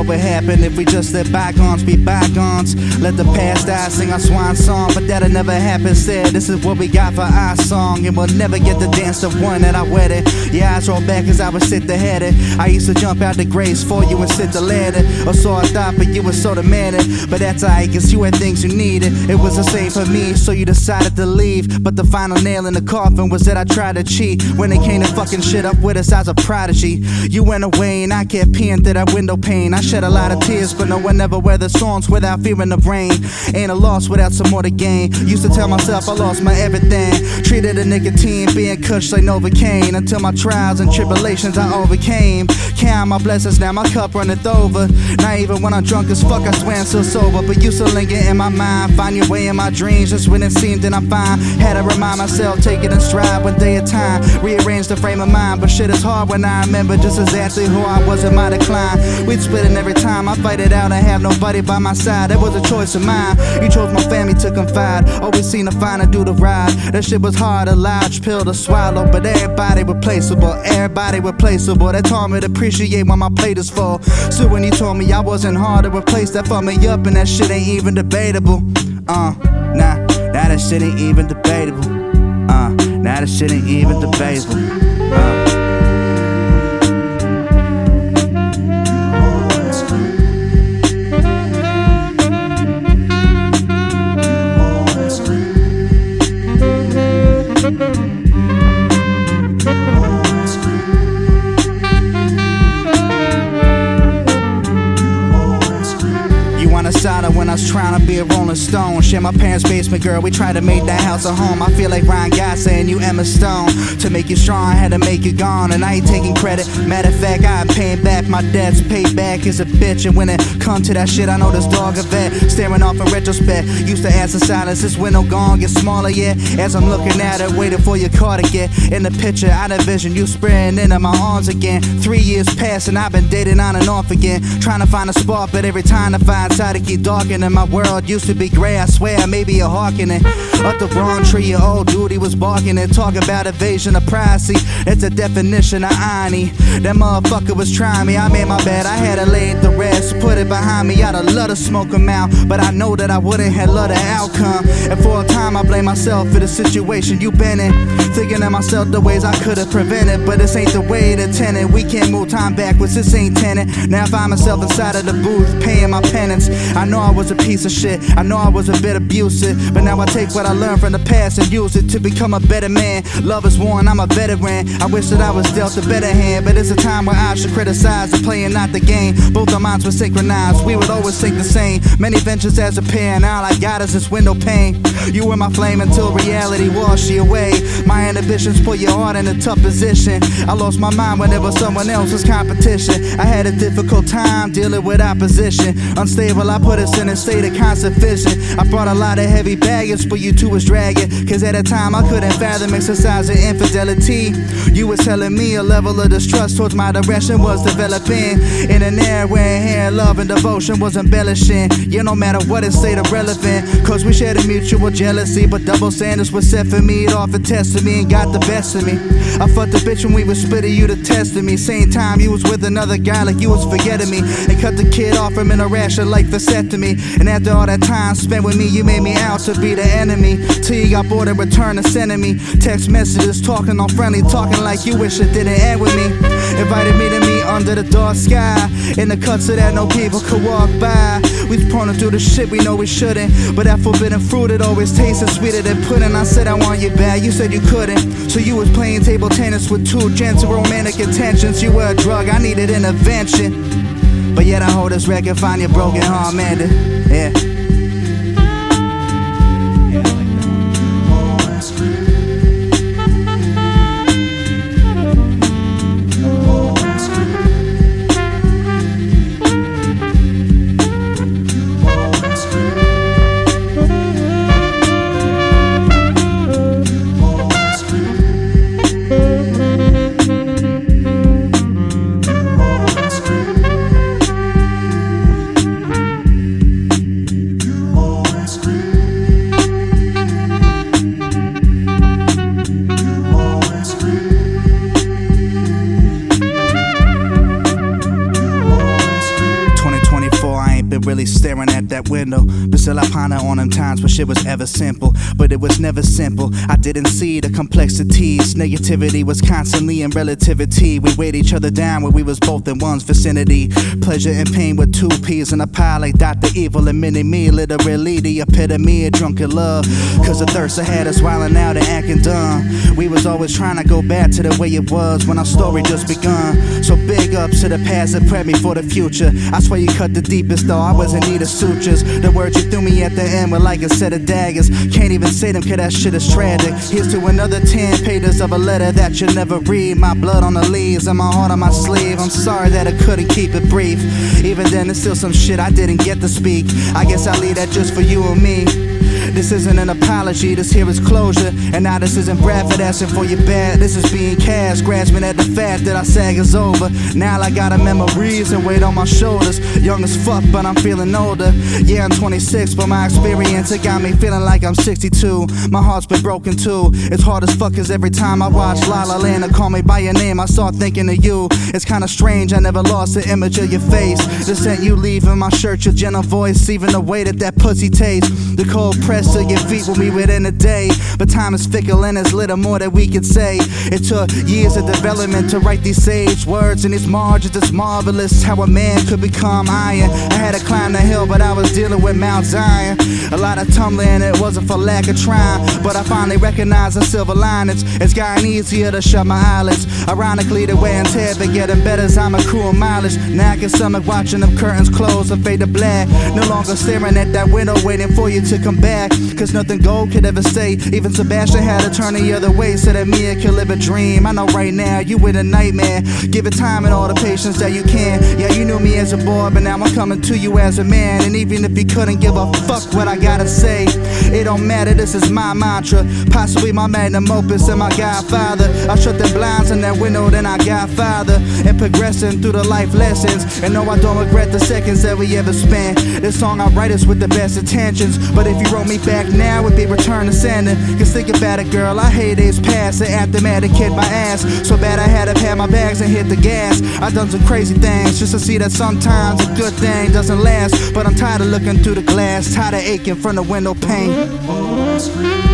what would happen if we just let bygones be bygones. Let the past die, sing our swan song, but that'll never happen. Said this is what we got for our song, and we'll never get the dance of one at our wedding. Yeah, I roll back as I would sit the headed. I used to jump out the grace for you and sit the ladder, or so I thought, but you were so demanding. But that's alright, cause you had things you needed. It was the same for me, so you decided to leave. But the final nail in the coffin was that I tried to cheat. When it came to fucking shit up with us, I was a prodigy. You went away and I kept peeing through that window pane. I shed a lot of tears, but no one ever weathered storms without fearing the rain. Ain't a loss without some more to gain. Used to tell myself I lost my everything. Treated the nicotine, being cush like Novocaine. Until my trials and tribulations I overcame. Count my blessings, now my cup runneth over. Not even when I'm drunk as fuck, I swear I'm still sober. But used to linger in my mind, find your way in my dreams. Just when it seemed that I'm fine, had to remind myself, take it in stride one day at a time. Rearrange the frame of mind, but shit is hard when I remember just exactly who I was in my decline. We'd split it every time, I fight it out and have nobody by my side. That was a choice of mine. You chose my family to confide, always seem to find a do the ride. That shit was hard, a large pill to swallow, but everybody replaceable, everybody replaceable. That taught me to appreciate when my plate is full. So when you told me I wasn't hard to replace, that fucked me up, and that shit ain't even debatable. Nah, that shit ain't even debatable. Now that shit ain't even debatable. When I was trying to be a Rolling Stone, share my parents' basement, girl, we tried to make that house a home. I feel like Ryan Gosling saying you Emma Stone. To make you strong, I had to make you gone, and I ain't taking credit. Matter of fact, I'm paying back my debts. Payback is a bitch, and when it come to that shit, I know this dog a vet. Staring off in retrospect, used to ask in silence, this window gone, get smaller, yeah. As I'm looking at it, waiting for your car to get in the picture, I envision you spreading into my arms again. 3 years passed, and I've been dating on and off again, trying to find a spark, but every time I find time to keep darkening. My world used to be gray, I swear, maybe a hawking it. Up the wrong tree, your old duty was barking and talk about evasion of privacy. It's a definition of irony. That motherfucker was trying me, I made my bed, I had to lay it to rest. Put it behind me, I'd have loved to smoke him out, but I know that I wouldn't have loved the outcome. And for a time I blame myself for the situation you been in, thinking of myself the ways I could have prevented. But this ain't the way to tenant, we can't move time backwards, this ain't tenant. Now I find myself inside of the booth, paying my penance. I know I was a piece of shit, I know I was a bit abusive, but now I take what I learned from the past and use it to become a better man. Love is war and I'm a veteran, I wish that I was dealt a better hand, but it's a time where I should criticize the play and not the game. Both our minds were synchronized, we would always think the same. Many ventures as a pair, and all I got is this window pane. You were my flame until reality washed you away. My inhibitions put your heart in a tough position. I lost my mind when there was someone else's competition. I had a difficult time dealing with opposition. Unstable, I put us in a state of constant vision. I brought a lot of heavy baggage, but you two was dragging. Cause at a time I couldn't fathom exercising infidelity. You was telling me a level of distrust towards my direction was developing. In an era where inherent love and devotion was embellishing. Yeah, no matter what it stayed irrelevant, cause we shared a mutual jealousy. But double standards was set for me, it often tested me and got the best of me. I fucked the bitch when we was splitting, you to testing me. Same time you was with another guy like you was forgetting me. And cut the kid off from interaction like vasectomy. And after all that time spent with me, you made me out to be the enemy. Till you got bored and returned to sending me text messages, talking all friendly, talking like you wish it didn't end with me. Invited me to meet under the dark sky, in the cuts so that no people could walk by. We was prone to do the shit we know we shouldn't, but that forbidden fruit, it always tasted sweeter than pudding. I said I want you back, you said you couldn't. So you was playing table tennis with two gentle romantic intentions. You were a drug, I needed intervention, but yet I hold this record, find your broken heart mended. Yeah. really staring at that window. But still I ponder on them times when shit was ever simple. But it was never simple. I didn't see the complexities. Negativity was constantly in relativity. We weighed each other down when we was both in one's vicinity. Pleasure and pain with two peas in a pie like Dr. Evil and Mini-Me. Literally the epitome of drunken love. Cause the thirst I had us wildin' out and acting dumb. We was always trying to go back to the way it was when our story just begun. So big ups to the past that prep me for the future. I swear you cut the deepest though, I was in need of sutures. The words you threw me at the end were like a set of daggers. Can't even say them cause that shit is tragic. Here's to another 10 pages of a letter that you'll never read. My blood on the leaves and my heart on my sleeve. I'm sorry that I couldn't keep it brief. Even then there's still some shit I didn't get to speak. I guess I'll leave that just for you and me. This isn't an apology, this here is closure. And now this isn't Bradford asking for your bad. This is being cast, grasping at the fact that our sag is over. Now I got a memories and weight on my shoulders. Young as fuck, but I'm feeling older. Yeah, I'm 26, but my experience, it got me feeling like I'm 62. My heart's been broken too. It's hard as fuck cause every time I watch La La Land and Call Me By Your Name, I start thinking of you. It's kinda strange, I never lost the image of your face. The scent you leave in my shirt, your gentle voice, even the way that pussy tastes. The cold press to your feet when we within a day. But time is fickle and there's little more that we could say. It took years of development to write these sage words and these margins. It's marvelous how a man could become iron. I had to climb the hill, but I was dealing with Mount Zion. A lot of tumbling, it wasn't for lack of trying. But I finally recognized the silver linings. It's gotten easier to shut my eyelids. Ironically, the wear and tear been getting better as I'm accruing mileage. Now I can stomach watching them curtains close and fade to black. No longer staring at that window waiting for you to come back. Cause nothing gold could ever stay. Even Sebastian had to turn the other way so that me could live a dream. I know right now you in a nightmare. Give it time and all the patience that you can. Yeah, you knew me as a boy, but now I'm coming to you as a man. And even if you couldn't give a fuck what I gotta say, it don't matter, this is my mantra. Possibly my magnum opus and my godfather. I shut the blinds in that window, then I got farther. And progressing through the life lessons. And no, I don't regret the seconds that we ever spent. This song I write is with the best intentions. But if you wrote me back now, it'd be return to sender. Cause think about it, girl, I hate days past. The aftermath kicked my ass so bad I had to pack my bags and hit the gas. I done some crazy things just to see that sometimes a good thing doesn't last. But I'm tired of looking through the glass, tired of aching from the window pane. You always scream.